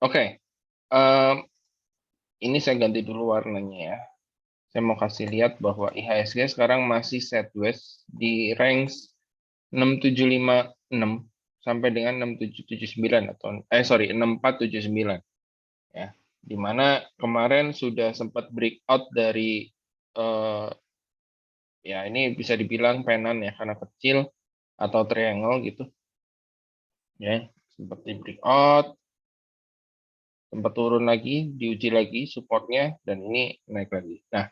Oke, em, ini saya ganti dulu warnanya ya. Saya mau kasih lihat bahwa IHSG sekarang masih sideways di range 6756 sampai dengan 6779 atau sorry 6479 ya. Dimana kemarin sudah sempat breakout dari eh, ya ini bisa dibilang penan ya karena kecil atau triangle gitu ya, seperti breakout, sempat turun lagi, diuji lagi supportnya, dan ini naik lagi. Nah,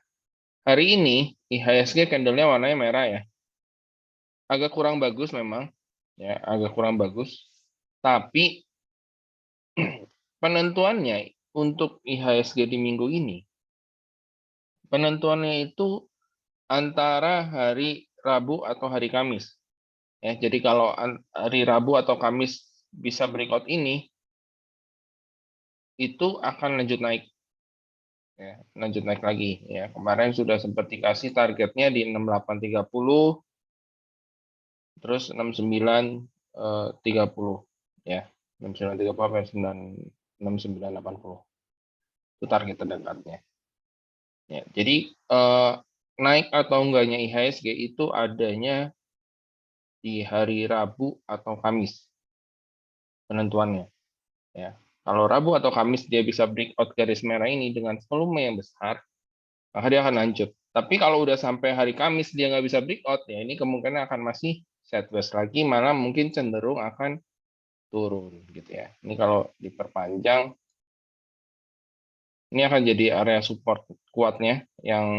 hari ini IHSG candle-nya warnanya merah ya. Agak kurang bagus memang, ya agak kurang bagus. Tapi penentuannya untuk IHSG di minggu ini, penentuannya itu antara hari Rabu atau hari Kamis. Ya, jadi kalau hari Rabu atau Kamis bisa breakout ini, itu akan lanjut naik. Ya, lanjut naik lagi. Ya, kemarin sudah sempat dikasih targetnya di 6830, terus 6930. Ya, 6930 sampai 6980. Itu target terdekatnya. Ya, jadi naik atau enggaknya IHSG itu adanya di hari Rabu atau Kamis penentuannya. Ya, kalau Rabu atau Kamis dia bisa breakout garis merah ini dengan volume yang besar, maka dia akan lanjut. Tapi kalau udah sampai hari Kamis dia nggak bisa breakout, ya ini kemungkinan akan masih sideways lagi, malah mungkin cenderung akan turun gitu ya. Ini kalau diperpanjang, ini akan jadi area support kuatnya yang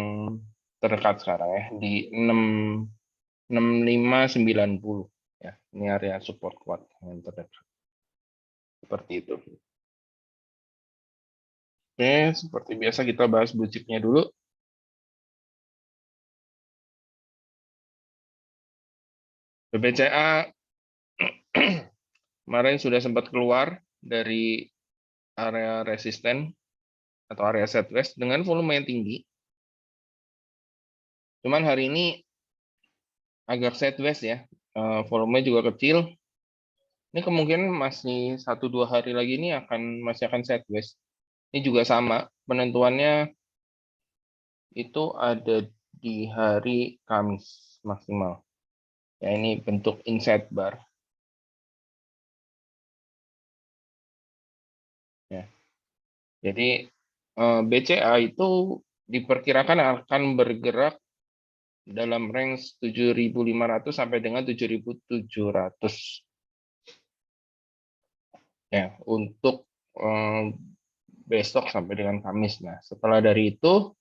terdekat sekarang ya di 6590 ya. Ini area support kuat yang terdekat. Seperti itu. Oke, seperti biasa kita bahas blue chip-nya dulu. BBCA kemarin sudah sempat keluar dari area resisten atau area sideways dengan volume yang tinggi. Cuman hari ini agak sideways ya, volumenya juga kecil. Ini kemungkinan masih 1-2 hari lagi ini masih akan sideways. Ini juga sama, penentuannya itu ada di hari Kamis maksimal. Ya ini bentuk inside bar. Ya. Jadi BCA itu diperkirakan akan bergerak dalam range 7.500 sampai dengan 7.700 ya untuk besok sampai dengan Kamis. Nah, setelah dari itu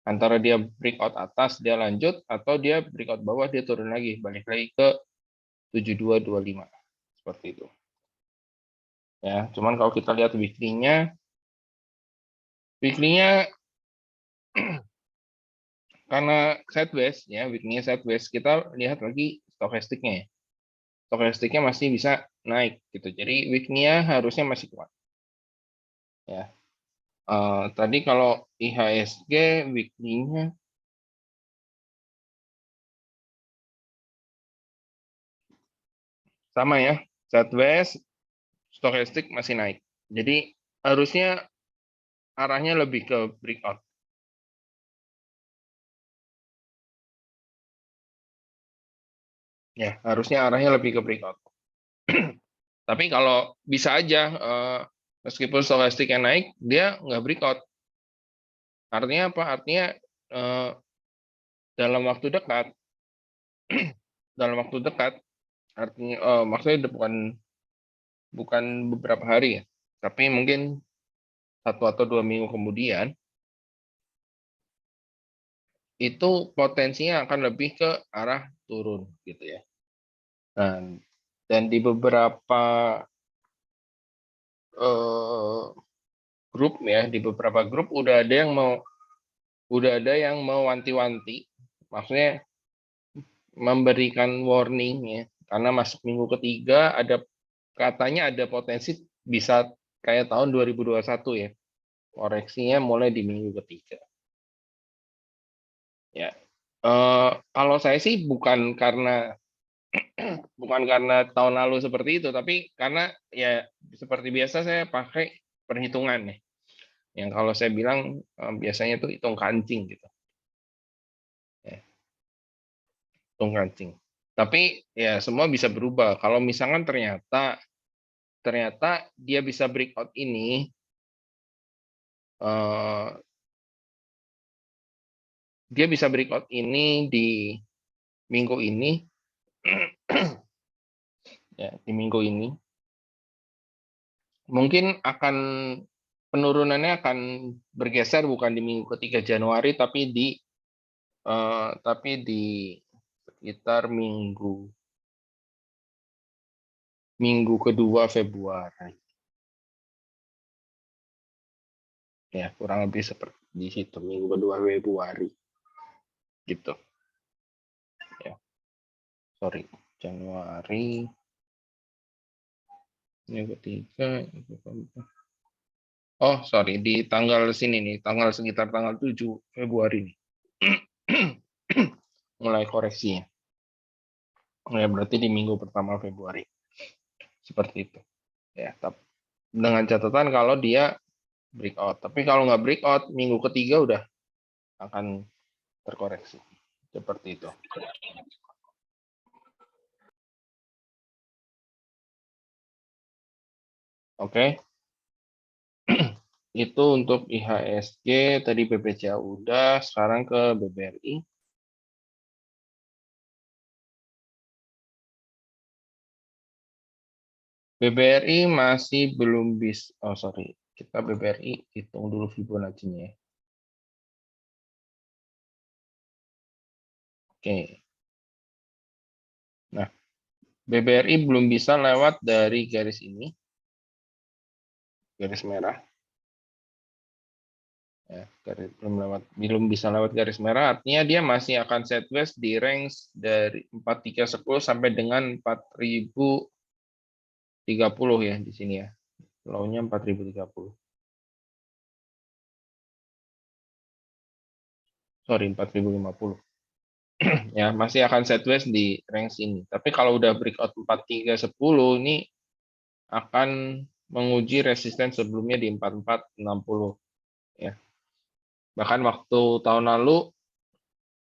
antara dia breakout atas dia lanjut atau dia breakout bawah dia turun lagi balik lagi ke 7225 seperti itu. Ya, cuman kalau kita lihat weekly-nya karena sideways ya, weekly-nya sideways, kita lihat lagi stokastiknya ya. Stokastiknya masih bisa naik gitu. Jadi weekly-nya harusnya masih kuat. Ya. Tadi kalau IHSG weekly-nya sama ya, sideways, stokastik masih naik. Jadi harusnya arahnya lebih ke breakout. Ya, harusnya arahnya lebih ke breakout. Tapi kalau bisa aja, meskipun stokastik yang naik, dia nggak breakout. Artinya apa? Artinya eh, dalam waktu dekat, dalam waktu dekat, artinya maksudnya bukan bukan beberapa hari ya, tapi mungkin 1 atau 2 minggu kemudian, itu potensinya akan lebih ke arah turun gitu ya. Dan di beberapa eh, grup ya, di beberapa grup udah ada yang mau wanti-wanti, maksudnya memberikan warning ya, karena masuk minggu ketiga katanya ada potensi bisa kayak tahun 2021 ya, koreksinya mulai di minggu ketiga. Ya, kalau saya sih bukan karena tahun lalu seperti itu, tapi karena ya seperti biasa saya pakai perhitungan nih. Yang kalau saya bilang biasanya tuh hitung kancing gitu. Ya, hitung kancing. Tapi ya semua bisa berubah. Kalau misalkan ternyata dia bisa breakout ini, dia bisa breakout ini di minggu ini, ya di minggu ini, mungkin akan penurunannya akan bergeser bukan di minggu ketiga Januari, tapi di sekitar minggu kedua Februari. Ya, kurang lebih seperti di situ, minggu kedua Februari. Gitu. Ya. Sorry, Januari. Yang ketiga. Oh, sorry, di tanggal sini nih, sekitar tanggal 7 Februari nih. Mulai koreksinya. Ya, berarti di minggu pertama Februari. Seperti itu. Ya, dengan catatan kalau dia breakout. Tapi kalau nggak breakout, minggu ketiga udah akan terkoreksi. Seperti itu. Oke. Itu untuk IHSG, tadi BBCA udah, sekarang ke BBRI. BBRI masih belum bisa, oh sorry, kita BBRI hitung dulu Fibonacci-nya ya. Oke. Nah, BBRI belum bisa lewat dari garis ini, garis merah. Ya, belum bisa lewat garis merah, artinya dia masih akan sideways di range dari 4310 sampai dengan 4030 ya di sini ya. Low-nya 4030. Sorry, 4050. Ya, masih akan sideways di range ini. Tapi kalau udah breakout 4310 ini akan menguji resisten sebelumnya di 4460 ya. Bahkan waktu tahun lalu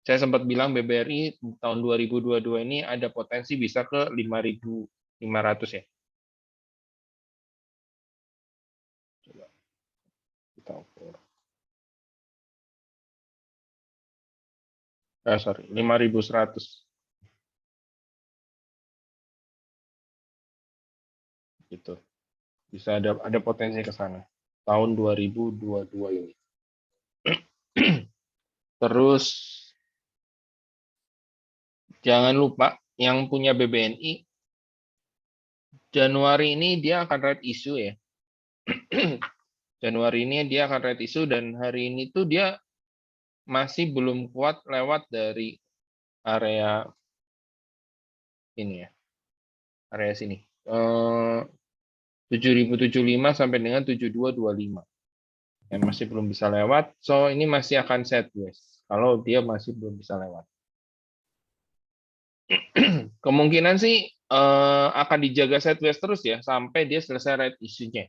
saya sempat bilang BBRI tahun 2022 ini ada potensi bisa ke 5.500 ya. Coba kita ukur. Sorry, 5.100. Gitu. Bisa ada potensi ke sana. Tahun 2022 ini. Terus jangan lupa yang punya BBNI Januari ini dia akan red issue ya. Januari ini dia akan red issue dan hari ini tuh dia masih belum kuat lewat dari area ini ya. Area sini. 7075 sampai dengan 7225. Dan masih belum bisa lewat. So ini masih akan sideways. Kalau dia masih belum bisa lewat. Kemungkinan sih akan dijaga sideways terus ya sampai dia selesai red issue-nya.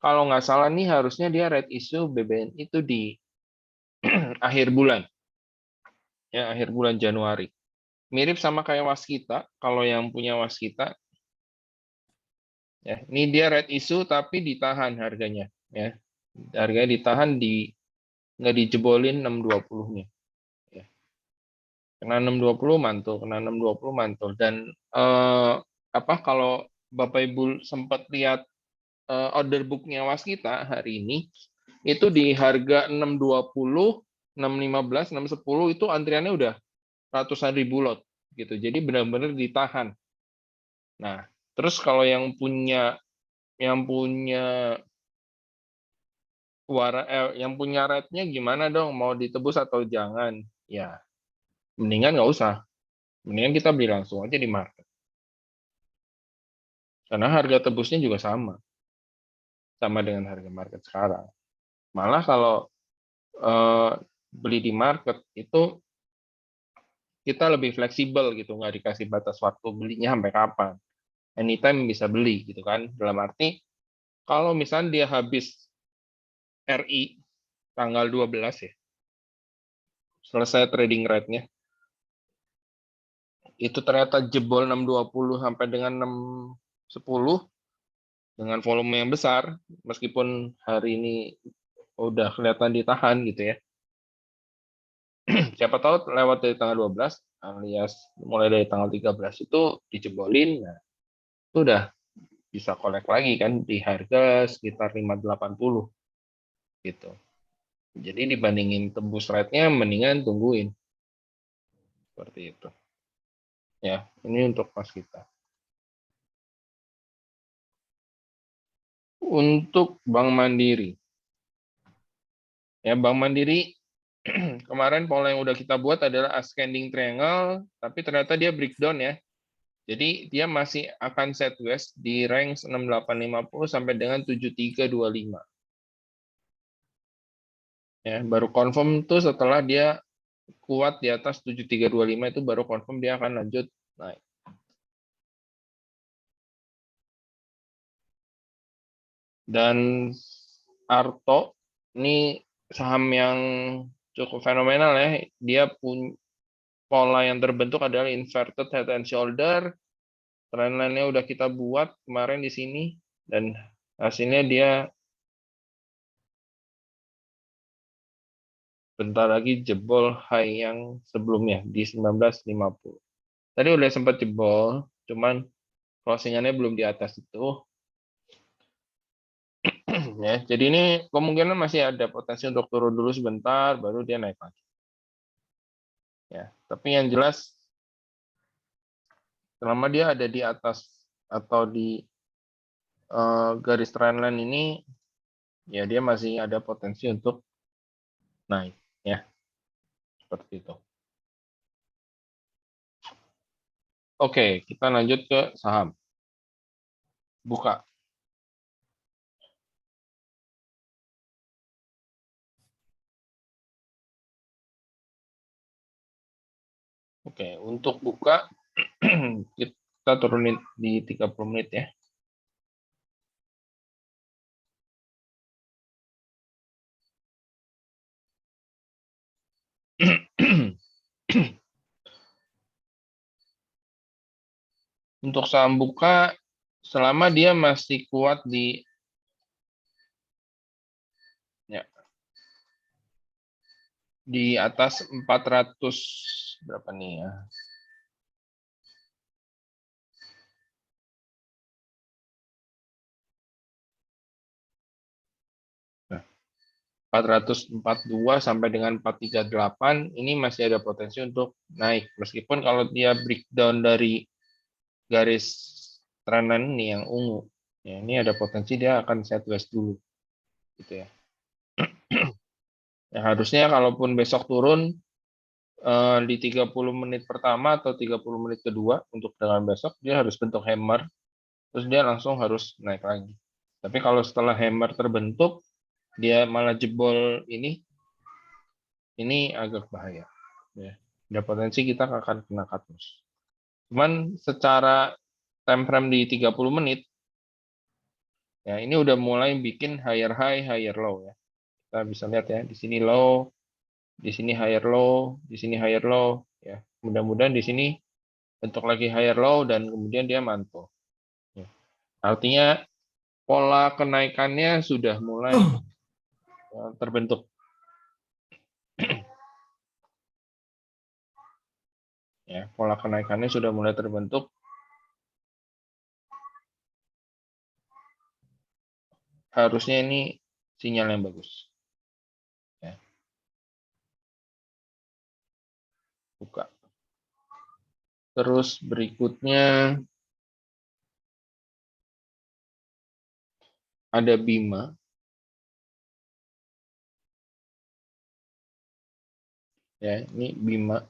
Kalau nggak salah nih harusnya dia red issue BBN itu di akhir bulan. Ya, akhir bulan Januari. Mirip sama kayak Waskita, kalau yang punya Waskita. Ya, ini dia red issue tapi ditahan harganya. Ya, harganya ditahan nggak dijebolin 620-nya. Ya. Kena 620 mantul, kena 620 mantul. Dan kalau Bapak Ibu sempat lihat order book-nya Waskita hari ini, itu di harga 620, 615, 610 itu antriannya udah ratusan ribu lot gitu. Jadi benar-benar ditahan. Nah, terus kalau yang punya yang punya rate-nya gimana dong? Mau ditebus atau jangan? Ya, mendingan nggak usah. Mendingan kita beli langsung aja di market. Karena harga tebusnya juga sama. Sama dengan harga market sekarang. Malah kalau beli di market itu kita lebih fleksibel gitu, nggak dikasih batas waktu belinya sampai kapan. Anytime bisa beli gitu kan. Dalam arti kalau misalnya dia habis RI tanggal 12 ya, selesai trading rate-nya, itu ternyata jebol 620 sampai dengan 610 dengan volume yang besar, meskipun hari ini udah kelihatan ditahan gitu ya. Siapa tahu lewat dari tanggal 12 alias mulai dari tanggal 13 itu dijebolin, nah itu udah bisa kolek lagi kan di harga sekitar 580 gitu. Jadi dibandingin tembus rate-nya mendingan tungguin. Seperti itu. Ya, ini untuk pas kita. Untuk Bank Mandiri. Ya, Bank Mandiri kemarin pola yang udah kita buat adalah ascending triangle, tapi ternyata dia breakdown ya. Jadi dia masih akan sideways di range 6850 sampai dengan 7325. Ya, baru confirm tuh setelah dia kuat di atas 7325 itu baru confirm dia akan lanjut naik. Dan Arto ini saham yang cukup fenomenal ya. Dia punya pola yang terbentuk adalah inverted head and shoulder. Trendline-nya udah kita buat kemarin di sini dan hasilnya dia bentar lagi jebol high yang sebelumnya di 1950. Tadi udah sempat jebol, cuman closingannya belum di atas itu. Ya, jadi ini kemungkinan masih ada potensi untuk turun dulu sebentar, baru dia naik lagi. Ya, tapi yang jelas selama dia ada di atas atau di garis trendline ini, ya dia masih ada potensi untuk naik, ya seperti itu. Oke, kita lanjut ke saham. Buka. Oke, untuk buka kita turunin di 30 menit ya. Untuk saham buka, selama dia masih kuat di ya, di atas 400 berapa nih ya? Nah, 442 sampai dengan 438 ini masih ada potensi untuk naik. Meskipun kalau dia breakdown dari garis trendline ini yang ungu, ya ini ada potensi dia akan sideways dulu, gitu ya. Ya, harusnya kalaupun besok turun di 30 menit pertama atau 30 menit kedua untuk dengan besok dia harus bentuk hammer, terus dia langsung harus naik lagi. Tapi kalau setelah hammer terbentuk dia malah jebol ini agak bahaya. Ya, ada potensi kita akan kena cut loss. Cuman secara time frame di 30 menit, ya ini udah mulai bikin higher high, higher low ya. Kita bisa lihat ya, di sini low, di sini higher low, di sini higher low. Ya, mudah-mudahan di sini bentuk lagi higher low dan kemudian dia mantul. Ya. Artinya pola kenaikannya sudah mulai terbentuk. Ya, pola kenaikannya sudah mulai terbentuk. Harusnya ini sinyal yang bagus. Ya, buka. Terus berikutnya ada Bima. Ya, ini Bima.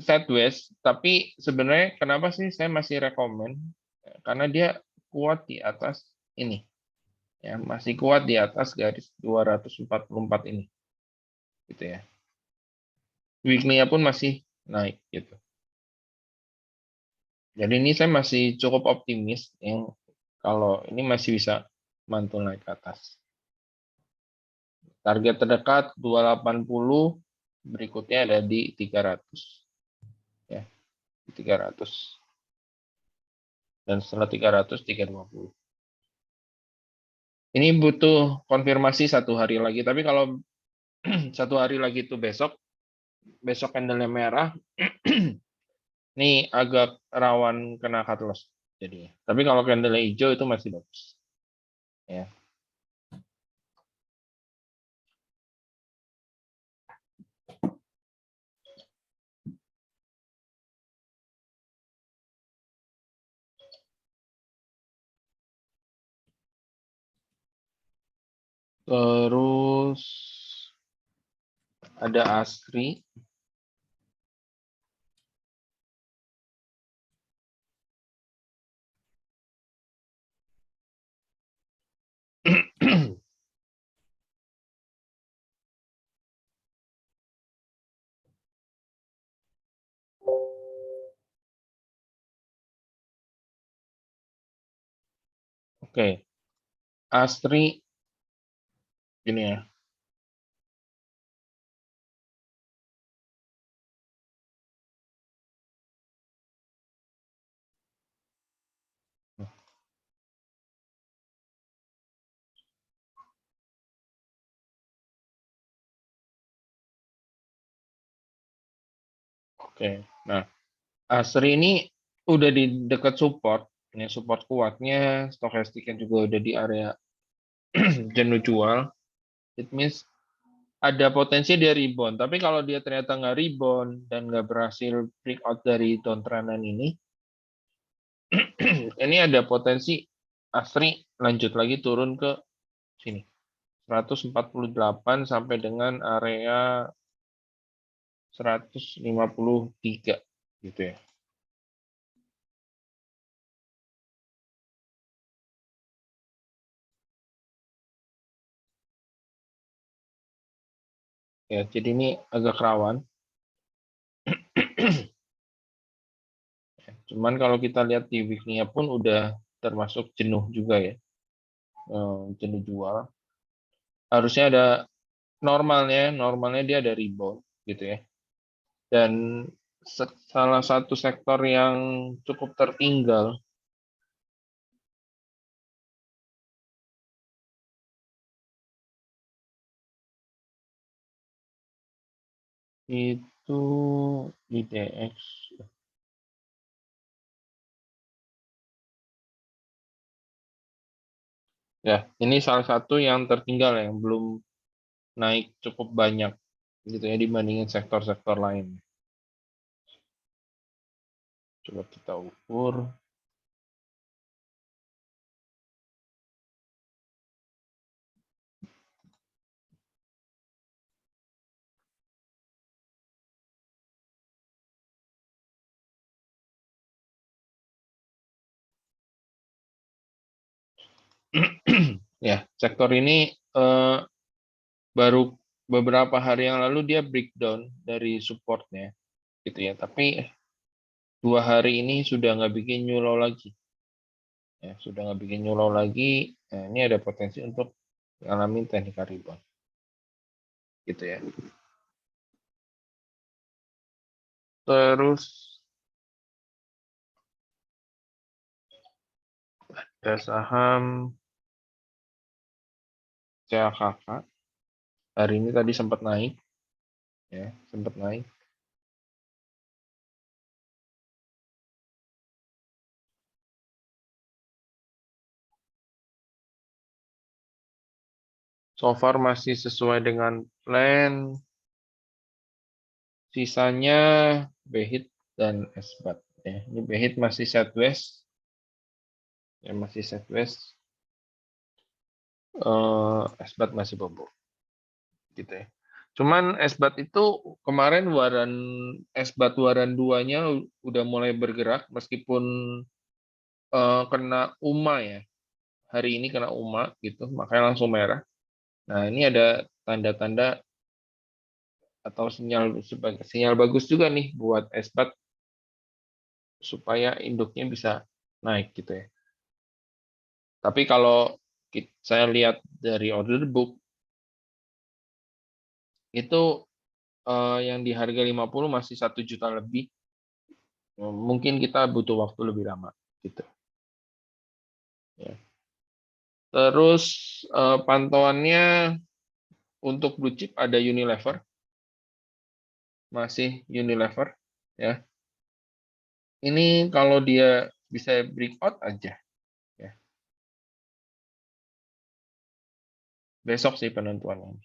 Sideways, tapi sebenarnya kenapa sih saya masih rekomen? Karena dia kuat di atas ini. Ya, masih kuat di atas garis 244 ini. Gitu ya. Weekly-nya pun masih naik gitu. Jadi ini saya masih cukup optimis yang kalau ini masih bisa mantul naik ke atas. Target terdekat 280, berikutnya ada di 300. Ya, di 300. Dan setelah 300, 320. Ini butuh konfirmasi 1 hari lagi. Tapi kalau 1 hari lagi itu besok candle merah, ini agak rawan kena cut loss jadinya. Tapi kalau candle hijau itu masih bagus. Ya. Terus ada ASRI. Oke, ASRI ini ya. Oke, nah ASRI ini udah di dekat support. Ini support kuatnya, stokastiknya juga udah di area jenuh jual. It means ada potensi dia rebound. Tapi kalau dia ternyata nggak rebound dan nggak berhasil breakout dari downtrend ini, ini ada potensi ASRI lanjut lagi turun ke sini. 148 sampai dengan area 153 gitu ya. Ya, jadi ini agak rawan. Cuman kalau kita lihat di weekly-nya pun udah termasuk jenuh juga ya. Jenuh jual. Harusnya ada normalnya dia ada rebound gitu ya. Dan salah satu sektor yang cukup tertinggal itu IDX. Ya, ini salah satu yang tertinggal yang belum naik cukup banyak gitu ya dibandingin sektor-sektor lain. Coba kita ukur. Ya, sektor ini baru beberapa hari yang lalu dia breakdown dari supportnya gitu ya. Tapi 2 hari ini sudah nggak bikin new low lagi. Ya, sudah nggak bikin new low lagi. Nah, ini ada potensi untuk mengalami technical rebound gitu ya. Terus ada saham CAKK. Hari ini tadi sempat naik ya, sempat naik. So far masih sesuai dengan plan. Sisanya Behit dan Esbat. Ya, ini Behit masih sideways. Ya, masih sideways. Esbat masih bobo. Gitu ya. Cuman Esbat itu kemarin Esbat waran 2-nya udah mulai bergerak meskipun kena UMA ya. Hari ini kena UMA gitu, makanya langsung merah. Nah, ini ada tanda-tanda atau sinyal sebagai sinyal bagus juga nih buat Esbat supaya induknya bisa naik gitu ya. Tapi kalau saya lihat dari order book itu yang di harga 50 masih 1 juta lebih. Mungkin kita butuh waktu lebih lama gitu ya. Terus pantauannya untuk blue chip ada Unilever, masih Unilever ya. Ini kalau dia bisa breakout aja ya. Besok sih penentuannya.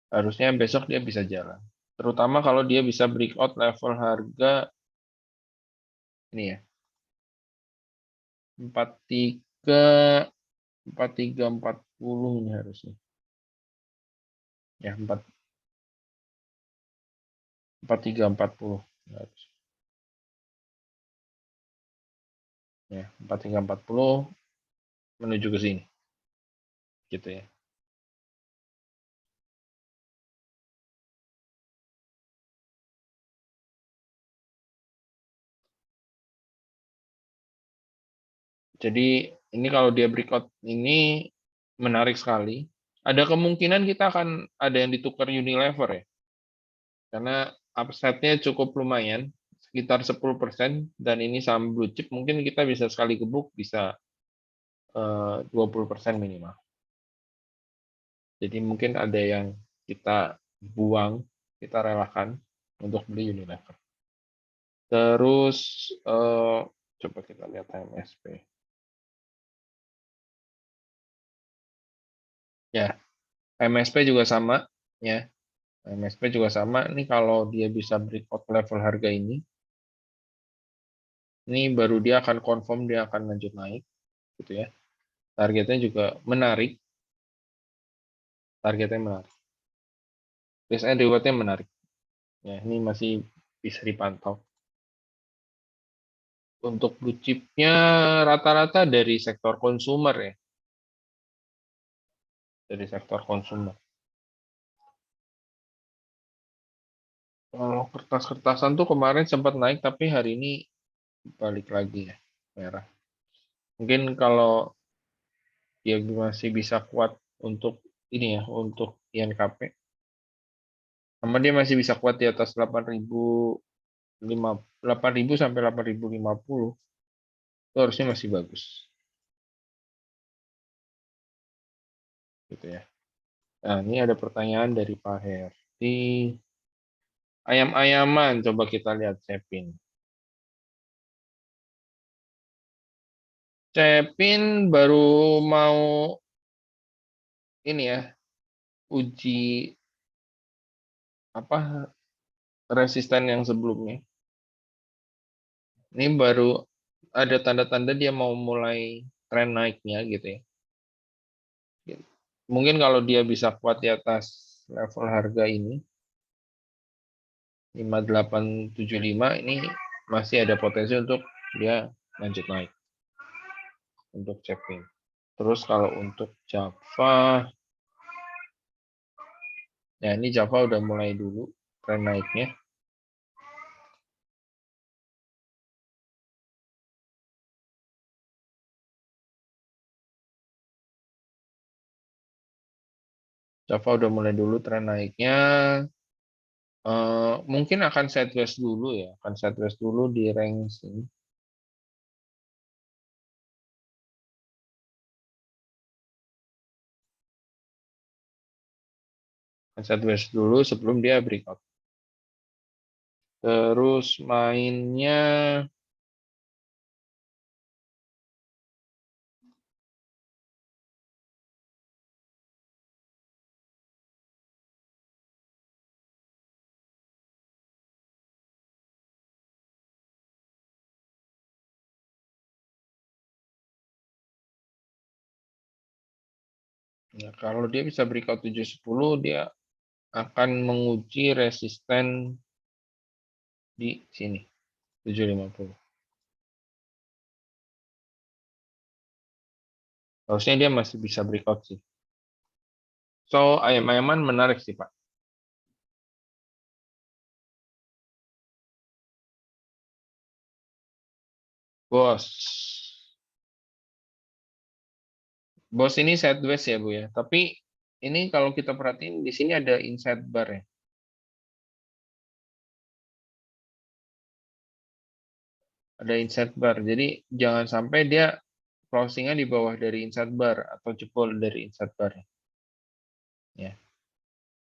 Harusnya besok dia bisa jalan. Terutama kalau dia bisa breakout level harga ini ya. 43 4340 ini harusnya. Ya, 4340 harus. Ya, 4340 menuju ke sini. Gitu ya. Jadi ini kalau dia breakout ini menarik sekali. Ada kemungkinan kita akan ada yang ditukar Unilever ya. Karena upside-nya cukup lumayan, sekitar 10%, dan ini saham blue chip mungkin kita bisa sekali gebuk bisa 20% minimal. Jadi mungkin ada yang kita buang, kita relakan untuk beli Unilever. Terus coba kita lihat MSP. Ya, MSP juga sama ya. MSP juga sama. Ini kalau dia bisa breakout level harga ini baru dia akan confirm dia akan lanjut naik gitu ya. Targetnya juga menarik. Targetnya menarik. Risk and reward-nya menarik. Ya, ini masih bisa dipantau. Untuk blue chip-nya rata-rata dari sektor konsumer ya. Dari sektor konsumer. Kalau kertas-kertasan tuh kemarin sempat naik, tapi hari ini balik lagi ya, merah. Mungkin kalau dia masih bisa kuat untuk ini ya, untuk INKP, sama dia masih bisa kuat di atas 8.000 sampai 8.050, itu harusnya masih bagus. Gitu ya. Nah, ini ada pertanyaan dari Pak Herti. Ayam-ayaman, coba kita lihat Cepin. Cepin baru mau ini ya, uji apa resisten yang sebelumnya. Ini baru ada tanda-tanda dia mau mulai tren naiknya gitu ya. Mungkin kalau dia bisa kuat di atas level harga ini 5875 ini masih ada potensi untuk dia lanjut naik untuk Cepin. Terus kalau untuk Java, ya ini Java udah mulai dulu tren naiknya. Java udah mulai dulu tren naiknya. Mungkin akan sideways dulu ya, akan sideways dulu di range ini. Akan sideways dulu sebelum dia breakout. Terus mainnya ya, kalau dia bisa breakout 710 dia akan menguji resisten di sini 750. Harusnya dia masih bisa breakout sih. So ayam-ayaman menarik sih Pak. Bos. Bos ini sideways ya, Bu ya. Tapi ini kalau kita perhatiin di sini ada inside bar ya. Ada inside bar. Jadi jangan sampai dia closingnya di bawah dari inside bar atau jebol dari inside bar ya.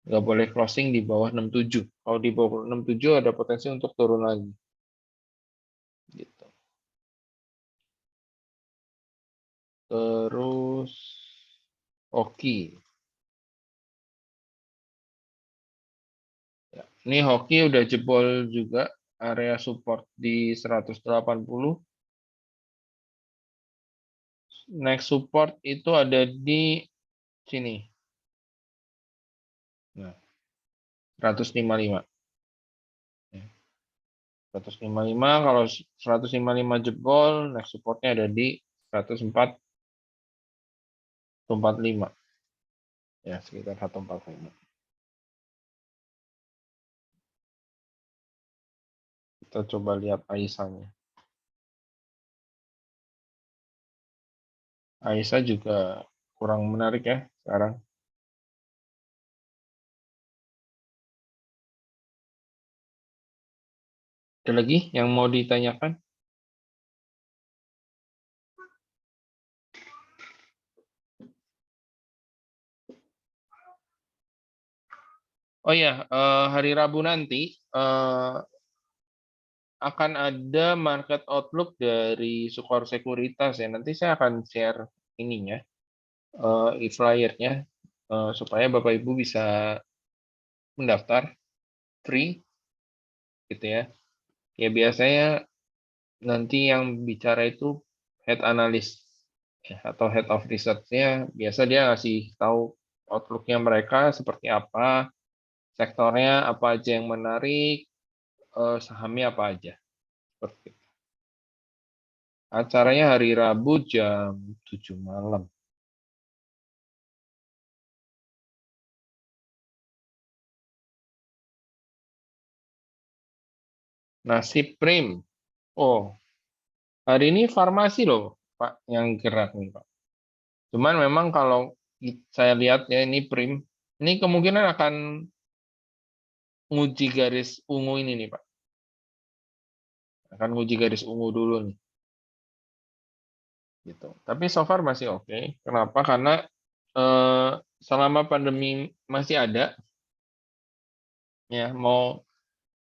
Nggak boleh closing di bawah 67. Kalau di bawah 67 ada potensi untuk turun lagi. Gitu. Terus hoki. Ya, ini hoki udah jebol juga area support di 180. Next support itu ada di sini. Nah, 155. Ya, 155, kalau 155 jebol, next supportnya ada di 145. Ya, sekitar 145. Kita coba lihat Aisyah-nya. Aisyah juga kurang menarik ya sekarang. Ada lagi yang mau ditanyakan? Oh ya, hari Rabu nanti akan ada market outlook dari Sukor Sekuritas ya. Nanti saya akan share ininya, e-flyernya, supaya Bapak Ibu bisa mendaftar free gitu ya. Ya biasanya nanti yang bicara itu head analyst ya, atau head of research-nya. Biasa dia ngasih tahu outlook-nya mereka seperti apa, sektornya apa aja yang menarik, sahamnya apa aja. Seperti itu. Acaranya hari Rabu jam 7 malam. Nasib Prim. Oh, hari ini farmasi loh, Pak, yang gerak nih, Pak. Cuman memang kalau saya lihat ya ini Prim, ini kemungkinan akan nguji garis ungu ini nih, Pak. Akan nguji garis ungu dulu nih, gitu. Tapi so far masih oke. Kenapa? Karena eh, selama pandemi masih ada, ya mau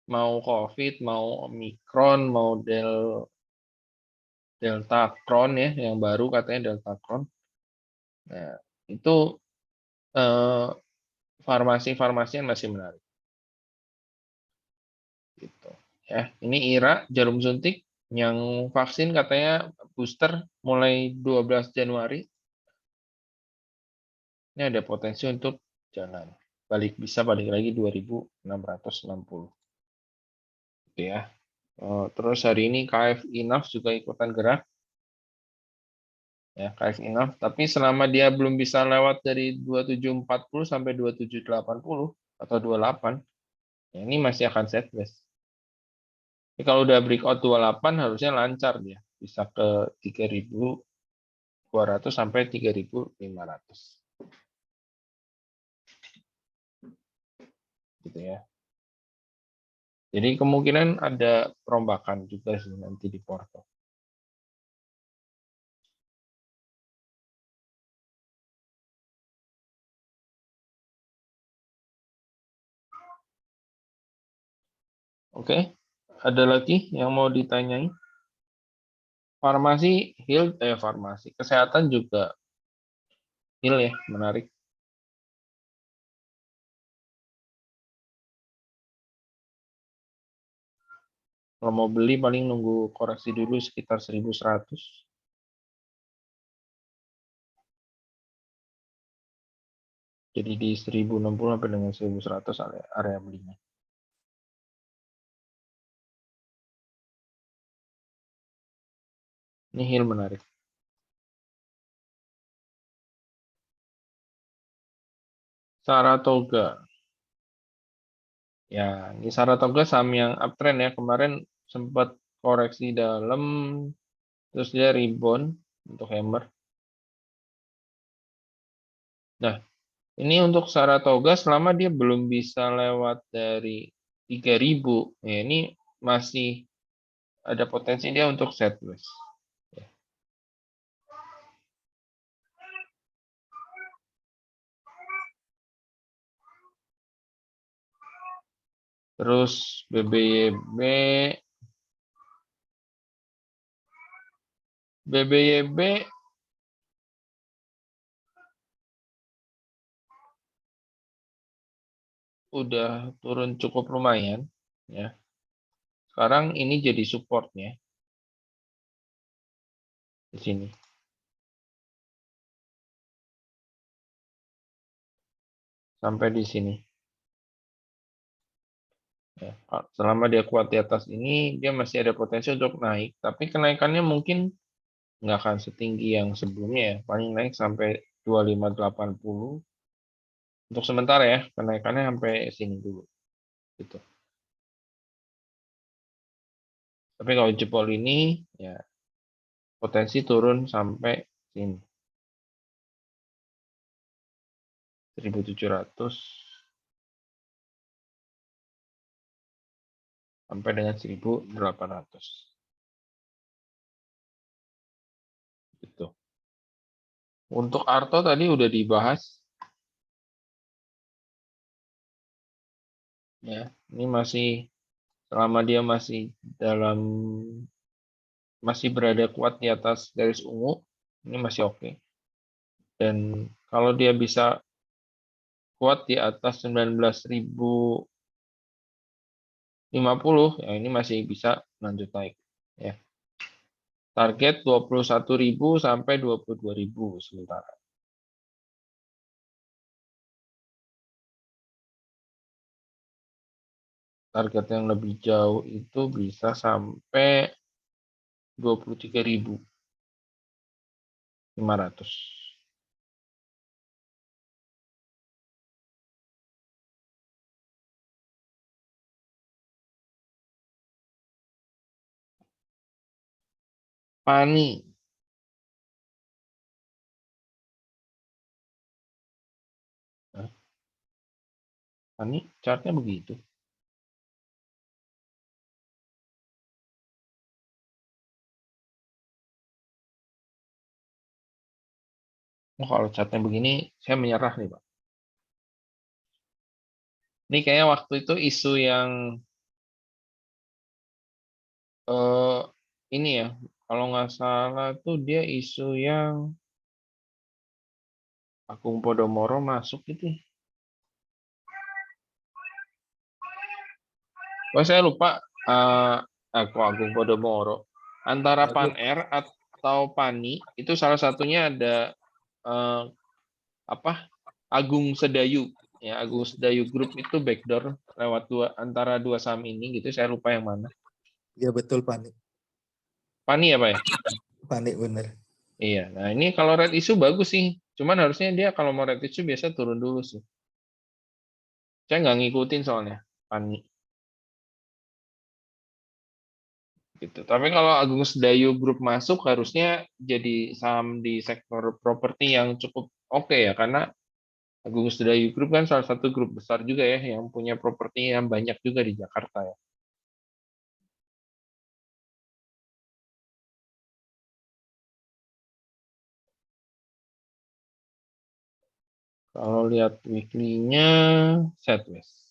mau COVID, mau Omicron, mau Delta Cron ya, yang baru katanya Delta Cron. Nah, itu eh, farmasi-farmasi yang masih menarik. Gitu. Ya, ini IRA jarum suntik yang vaksin katanya booster mulai 12 Januari. Ini ada potensi untuk jalan. Bisa balik lagi 2660. Gitu ya. Terus hari ini KF Inaf juga ikutan gerak ya, KF Inaf, tapi selama dia belum bisa lewat dari 2740 sampai 2780 atau 28, ya ini masih akan sideways. Tapi kalau udah breakout 28 harusnya lancar dia, bisa ke 3200 sampai 3500. Gitu ya. Jadi kemungkinan ada perombakan juga sih nanti di Porto. Oke, ada lagi yang mau ditanyain? Farmasi, farmasi. Kesehatan juga heal ya, menarik. Kalau mau beli paling nunggu koreksi dulu sekitar 1100. Jadi di 1060 sampai dengan 1100 area belinya. Ini heal menarik. Saratoga. Ya, ini Saratoga saham yang uptrend ya. Kemarin sempat koreksi dalam terus dia rebound untuk hammer. Nah, ini untuk Saratoga selama dia belum bisa lewat dari 3000, ya ini masih ada potensi dia untuk sideways. Ya. Terus BBYB udah turun cukup lumayan, ya. Sekarang ini jadi supportnya di sini. Sampai di sini. Ya, selama dia kuat di atas ini, dia masih ada potensi untuk naik. Tapi kenaikannya mungkin nggak akan setinggi yang sebelumnya ya. Paling naik sampai 2580. Untuk sementara ya, kenaikannya sampai sini dulu. Gitu. Tapi kalau jebol ini, ya potensi turun sampai sini. 1700 sampai dengan 1800. Gitu. Untuk Arto tadi udah dibahas. Ya, ini masih selama dia masih berada kuat di atas garis ungu, ini masih oke. Dan kalau dia bisa kuat di atas 19.050, ya ini masih bisa lanjut naik. Ya. Target 21.000 sampai 22.000 sementara. Target yang lebih jauh itu bisa sampai 23.500. Pani. Nah, Pani chartnya begitu. Oh, kalau chartnya begini, saya menyerah nih, Pak. Ini kayaknya waktu itu isu yang ini ya, kalau nggak salah tuh dia isu yang Agung Podomoro masuk gitu. Wah, saya lupa aku Agung Podomoro. Antara Pan Air atau Pani itu salah satunya ada eh, apa? Agung Sedayu. Ya, Agung Sedayu Group itu backdoor lewat antara dua saham ini gitu. Saya lupa yang mana. Ya betul Panik. Pani ya, Pak ya? Panik bener. Iya. Nah, ini kalau red issue bagus sih. Cuman harusnya dia kalau mau red issue biasa turun dulu sih. Saya nggak ngikutin soalnya Pani. Gitu. Tapi kalau Agung Sedayu Group masuk harusnya jadi saham di sektor properti yang cukup oke ya, karena Agung Sedayu Group kan salah satu grup besar juga ya yang punya properti yang banyak juga di Jakarta ya. Kalau lihat weekly-nya sideways.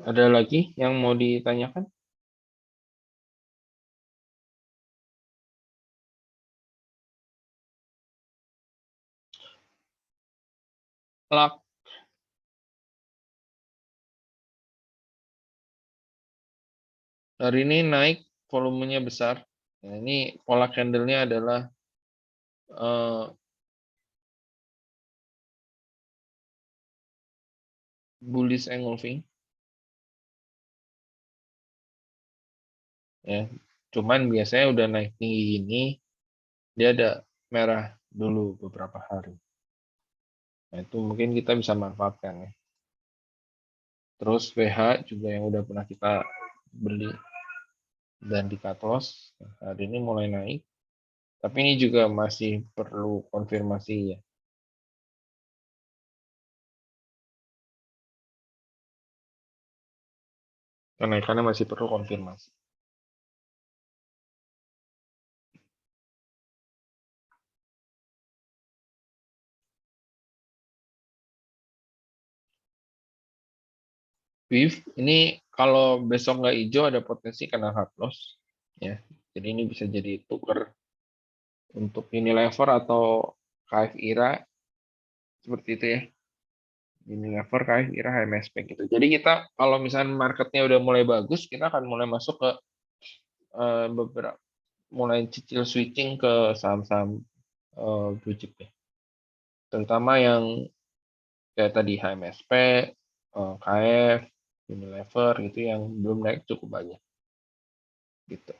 Ada lagi yang mau ditanyakan? Lak hari ini naik, volumenya besar. Nah, ini pola candle-nya adalah bullish engulfing. Ya, cuman biasanya udah naik tinggi ini, dia ada merah dulu beberapa hari. Nah, itu mungkin kita bisa manfaatkan ya. Terus VH juga yang udah pernah kita beli dan di cut loss, hari ini mulai naik. Tapi ini juga masih perlu konfirmasi ya. Kenaikannya masih perlu konfirmasi. Beef ini kalau besok nggak hijau ada potensi kena cut loss ya. Jadi ini bisa jadi tuker untuk Unilever atau KF IRA seperti itu ya. Unilever, KF IRA, HMSP gitu. Jadi kita kalau misalnya marketnya udah mulai bagus, kita akan mulai masuk ke beberapa mulai cicil switching ke saham-saham blue chip ya. Terutama yang kayak tadi HMSP, KF, Unilever gitu yang belum naik cukup banyak gitu.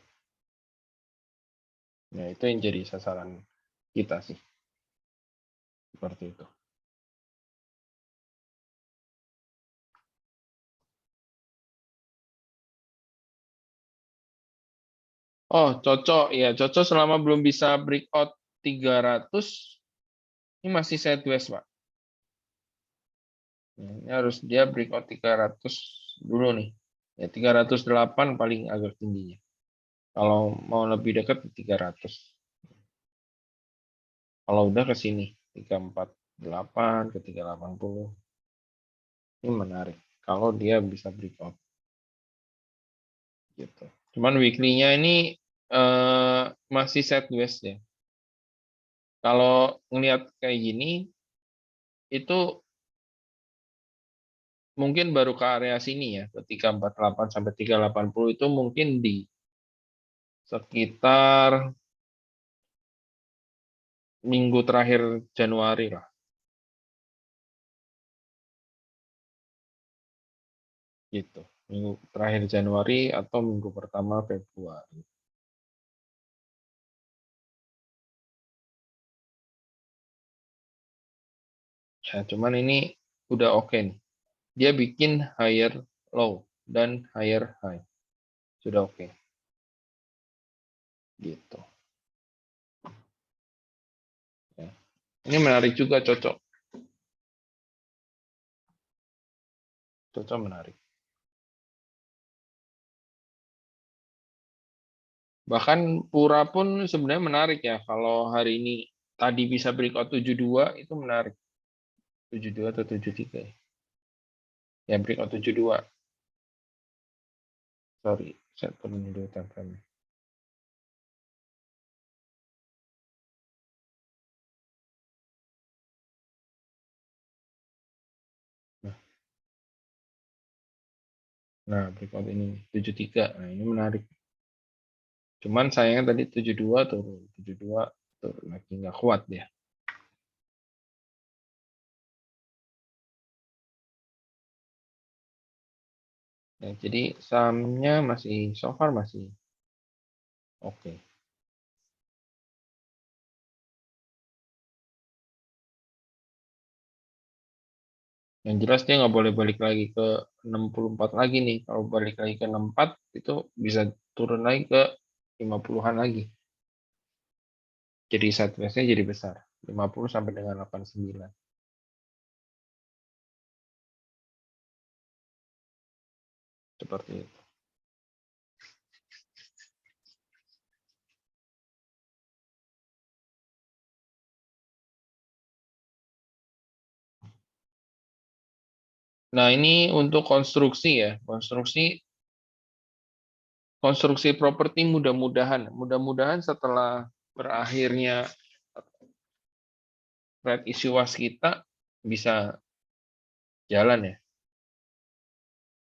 Nah, itu yang jadi sasaran kita sih. Seperti itu. Oh, cocok ya. Cocok selama belum bisa breakout 300, ini masih sideways, Pak. Ini harus dia breakout 300 dulu nih. Ya, 308 paling agak tingginya. Kalau mau lebih dekat 300. Kalau udah ke sini 348 ke 380. Ini menarik. Kalau dia bisa breakout gitu. Cuman weekly-nya ini masih sideways ya. Kalau ngelihat kayak gini itu mungkin baru ke area sini ya, ke 348 sampai 380 itu mungkin di sekitar minggu terakhir Januari lah, gitu. Minggu terakhir Januari atau minggu pertama Februari. Ya, cuman ini udah oke nih. Dia bikin higher low dan higher high. Sudah oke, gitu. Ya. Ini menarik juga, cocok. Cocok menarik. Bahkan Pura pun sebenarnya menarik ya. Kalau hari ini tadi bisa breakout 72 itu menarik. 72 atau 73 ya. Ya breakout 72. Sorry, saya turun dulu time frame. Nah, nah breakout ini 73. Nah, ini menarik. Cuman sayangnya tadi 72 turun. 72 turun lagi nggak kuat dia. Nah, jadi sahamnya masih so far masih oke. Yang jelas dia nggak boleh balik lagi ke 64 lagi nih. Kalau balik lagi ke 64 itu bisa turun lagi ke 50-an lagi. Jadi sideways-nya jadi besar. 50 sampai dengan 89. Seperti itu. Nah, ini untuk konstruksi ya. Konstruksi properti mudah-mudahan setelah berakhirnya red issue waskita bisa jalan ya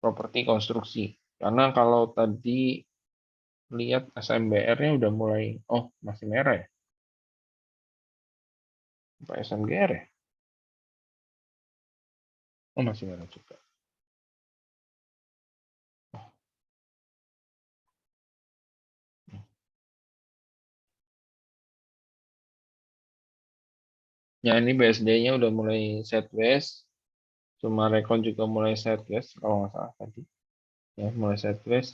properti konstruksi. Karena kalau tadi lihat SMBR-nya udah mulai, oh masih merah ya, Pak SMGR ya, oh masih merah juga. Ya, ini BSD-nya udah mulai sideways. Cuma Recon juga mulai sideways kalau nggak salah tadi. Ya, mulai sideways.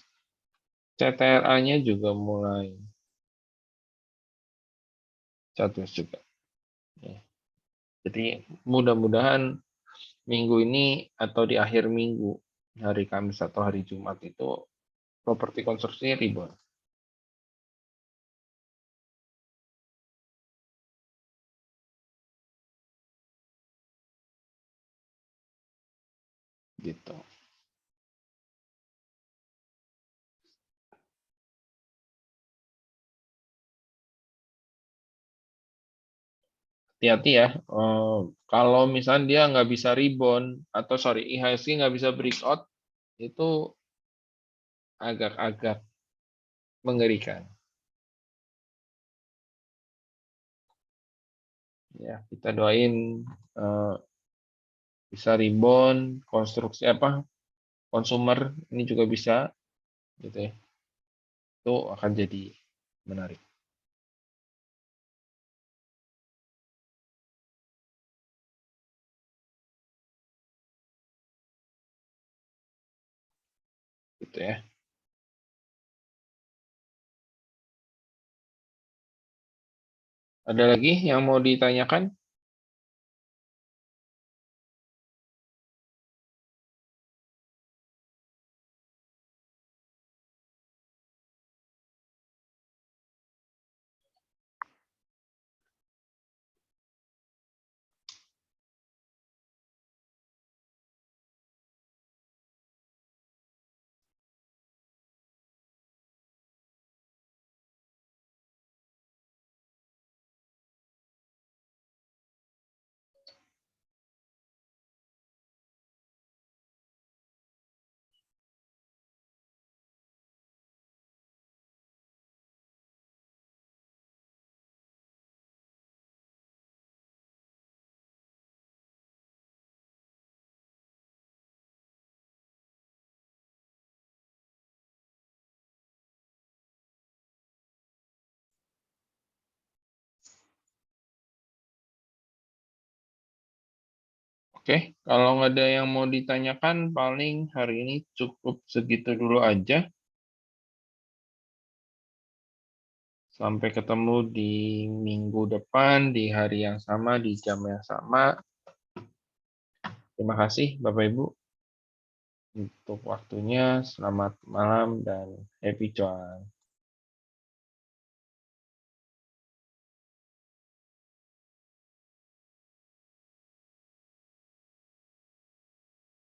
CTRA-nya juga mulai sideways juga. Ya. Jadi mudah-mudahan minggu ini atau di akhir minggu, hari Kamis atau hari Jumat itu properti konstruksi rebound. Gitu. Hati-hati ya. Kalau misalnya dia nggak bisa rebound atau sorry IHSG nggak bisa breakout itu agak-agak mengerikan. Ya, kita doain eh, bisa rebound, konstruksi apa konsumer ini juga bisa gitu ya. Itu akan jadi menarik. Gitu ya. Ada lagi yang mau ditanyakan? Oke, kalau nggak ada yang mau ditanyakan, paling hari ini cukup segitu dulu aja. Sampai ketemu di minggu depan, di hari yang sama, di jam yang sama. Terima kasih, Bapak Ibu, untuk waktunya. Selamat malam dan happy cuan.